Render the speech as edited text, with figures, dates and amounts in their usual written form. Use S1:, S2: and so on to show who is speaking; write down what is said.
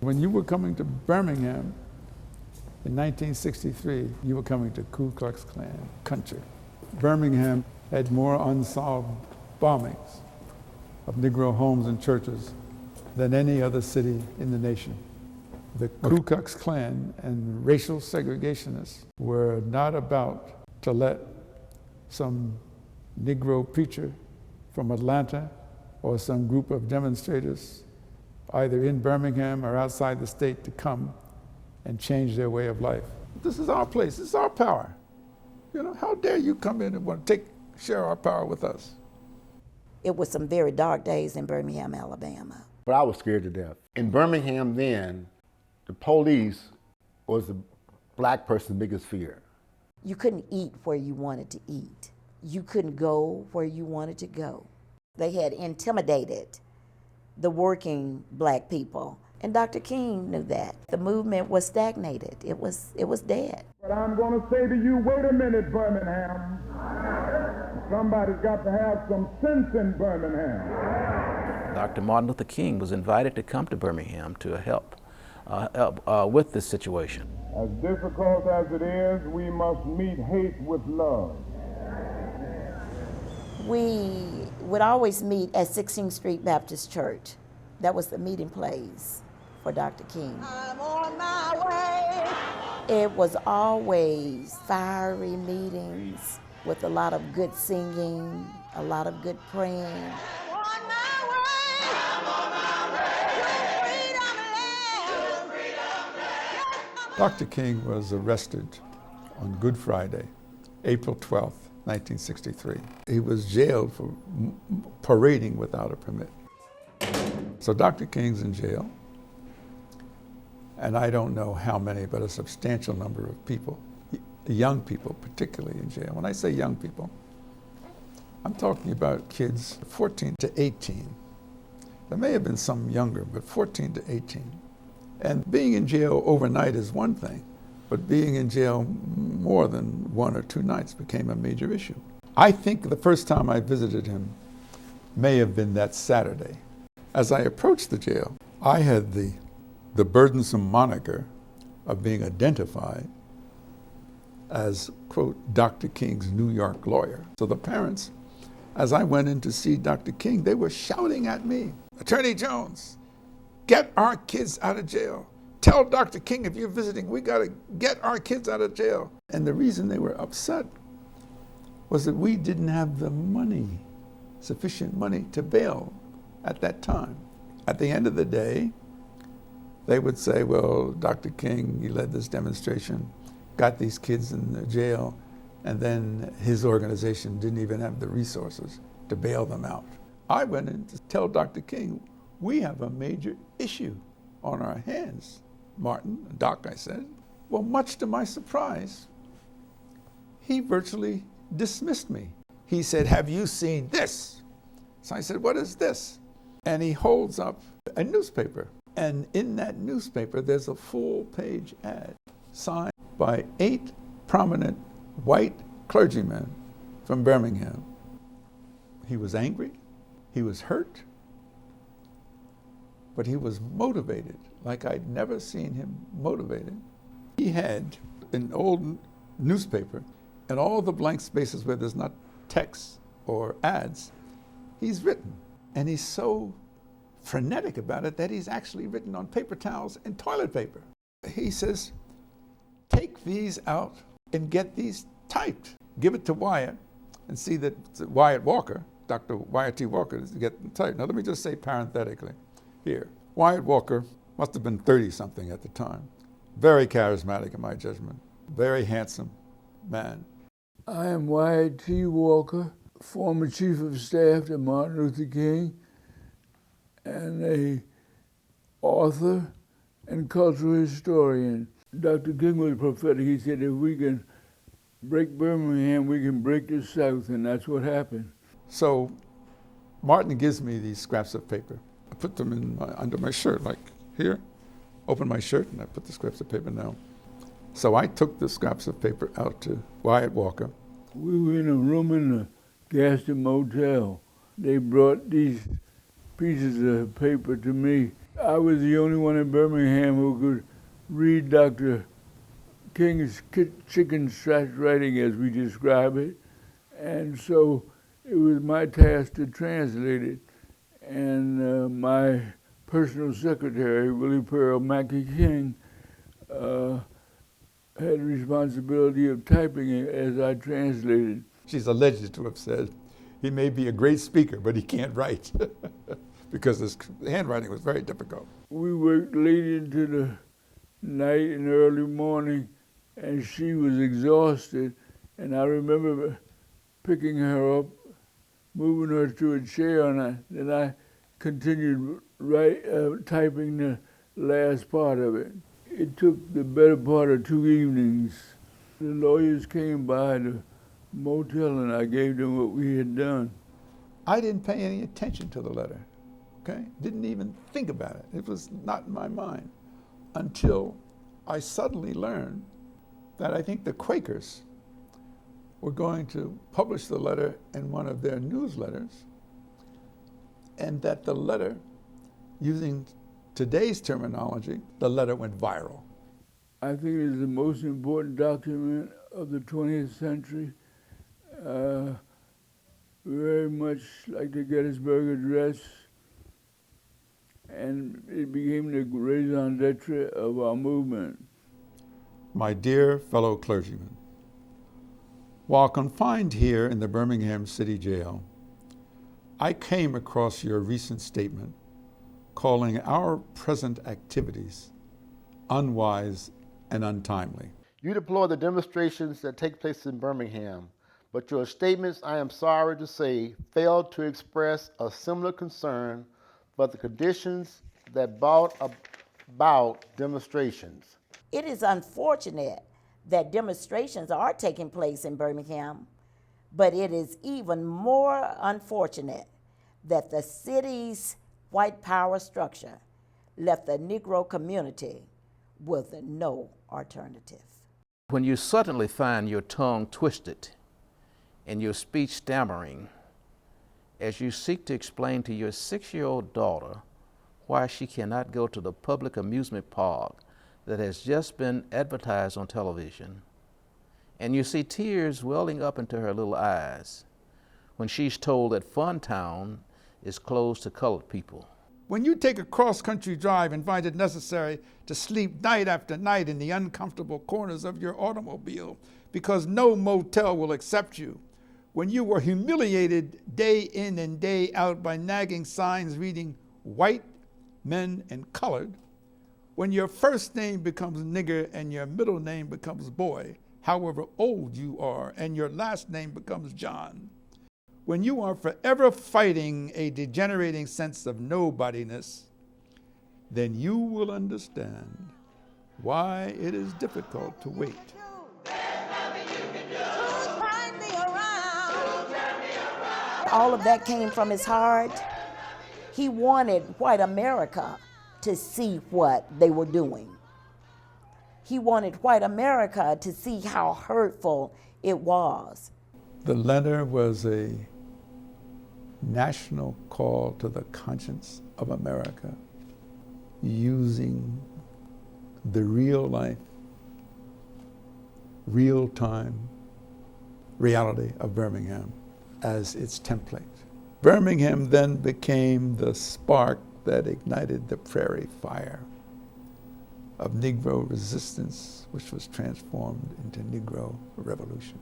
S1: When you were coming to Birmingham in 1963, you were coming to Ku Klux Klan country. Birmingham had more unsolved bombings of Negro homes and churches than any other city in the nation. The Ku Klux Klan and racial segregationists were not about to let some Negro preacher from Atlanta or some group of demonstrators either in Birmingham or outside the state to come and change their way of life. This is our place, this is our power. You know, how dare you come in and want to share our power with us?
S2: It was some very dark days in Birmingham, Alabama.
S3: But I was scared to death. In Birmingham then, the police was the black person's biggest fear.
S2: You couldn't eat where you wanted to eat. You couldn't go where you wanted to go. They had intimidated the working black people, and Dr. King knew that. The movement was stagnated. It was dead.
S4: But I'm going to say to you, wait a minute, Birmingham. Somebody's got to have some sense in Birmingham.
S5: Dr. Martin Luther King was invited to come to Birmingham to help with this situation.
S4: As difficult as it is, we must meet hate with love.
S2: We would always meet at 16th Street Baptist Church. That was the meeting place for Dr. King.
S6: I'm on my way.
S2: It was always fiery meetings with a lot of good singing, a lot of good praying.
S6: I'm on my way. I'm on my way. To freedom land.
S1: Dr. King was arrested on Good Friday, April 12th, 1963. He was jailed for parading without a permit. So Dr. King's in jail, and I don't know how many, but a substantial number of people, young people particularly, in jail. When I say young people, I'm talking about kids 14 to 18. There may have been some younger, but 14 to 18. And being in jail overnight is one thing, but being in jail more than 1 or 2 nights became a major issue. I think the first time I visited him may have been that Saturday. As I approached the jail, I had the burdensome moniker of being identified as, quote, Dr. King's New York lawyer. So the parents, as I went in to see Dr. King, they were shouting at me, Attorney Jones, get our kids out of jail. Tell Dr. King if you're visiting, we gotta get our kids out of jail. And the reason they were upset was that we didn't have the money, sufficient money to bail at that time. At the end of the day, they would say, well, Dr. King, he led this demonstration, got these kids in the jail, and then his organization didn't even have the resources to bail them out. I went in to tell Dr. King, we have a major issue on our hands, Martin, Doc, I said. Well, much to my surprise, he virtually dismissed me. He said, have you seen this? So I said, what is this? And he holds up a newspaper. And in that newspaper, there's a full-page ad signed by 8 prominent white clergymen from Birmingham. He was angry, he was hurt, but he was motivated like I'd never seen him motivated. He had an old newspaper, and all the blank spaces where there's not text or ads, he's written. And he's so frenetic about it that he's actually written on paper towels and toilet paper. He says, take these out and get these typed. Give it to Wyatt and see that Wyatt Walker, Dr. Wyatt T. Walker, is to get them typed. Now let me just say parenthetically here, Wyatt Walker must have been 30-something at the time. Very charismatic in my judgment, very handsome man.
S7: I am Wyatt T. Walker, former Chief of Staff to Martin Luther King, and an author and cultural historian. Dr. King was prophetic. He said, if we can break Birmingham, we can break the South, and that's what happened.
S1: So Martin gives me these scraps of paper. I put them in under my shirt, like here, open my shirt, and I put the scraps of paper down. So I took the scraps of paper out to Wyatt Walker.
S7: We were in a room in the Gaston Motel. They brought these pieces of paper to me. I was the only one in Birmingham who could read Dr. King's chicken scratch writing as we describe it. And so it was my task to translate it. And my personal secretary, Willie Pearl Mackey King, had the responsibility of typing it as I translated.
S1: She's alleged to have said, he may be a great speaker, but he can't write, because his handwriting was very difficult.
S7: We worked late into the night and early morning, and she was exhausted. And I remember picking her up, moving her to a chair, and then I continued typing the last part of it. It took the better part of 2 evenings. The lawyers came by the motel and I gave them what we had done.
S1: I didn't pay any attention to the letter, okay? Didn't even think about it. It was not in my mind until I suddenly learned that I think the Quakers were going to publish the letter in one of their newsletters, and that the letter, using today's terminology, the letter went viral.
S7: I think it is the most important document of the 20th century. Very much like the Gettysburg Address, and it became the raison d'etre of our movement.
S1: My dear fellow clergymen, while confined here in the Birmingham City Jail, I came across your recent statement calling our present activities unwise and untimely.
S3: You deplore the demonstrations that take place in Birmingham, but your statements, I am sorry to say, fail to express a similar concern for the conditions that brought about demonstrations.
S2: It is unfortunate that demonstrations are taking place in Birmingham, but it is even more unfortunate that the city's white power structure left the Negro community with no alternative.
S5: When you suddenly find your tongue twisted and your speech stammering as you seek to explain to your 6-year-old daughter why she cannot go to the public amusement park that has just been advertised on television, and you see tears welling up into her little eyes when she's told that Funtown is closed to colored people.
S1: When you take a cross-country drive and find it necessary to sleep night after night in the uncomfortable corners of your automobile because no motel will accept you, when you were humiliated day in and day out by nagging signs reading white, men, and colored, when your first name becomes nigger and your middle name becomes boy, however old you are, and your last name becomes John, when you are forever fighting a degenerating sense of nobodiness, then you will understand why it is difficult to wait.
S2: All of that came from his heart. He wanted white America to see what they were doing. He wanted white America to see how hurtful it was.
S1: The letter was a national call to the conscience of America, using the real life, real time reality of Birmingham as its template. Birmingham then became the spark that ignited the prairie fire of Negro resistance, which was transformed into Negro revolution.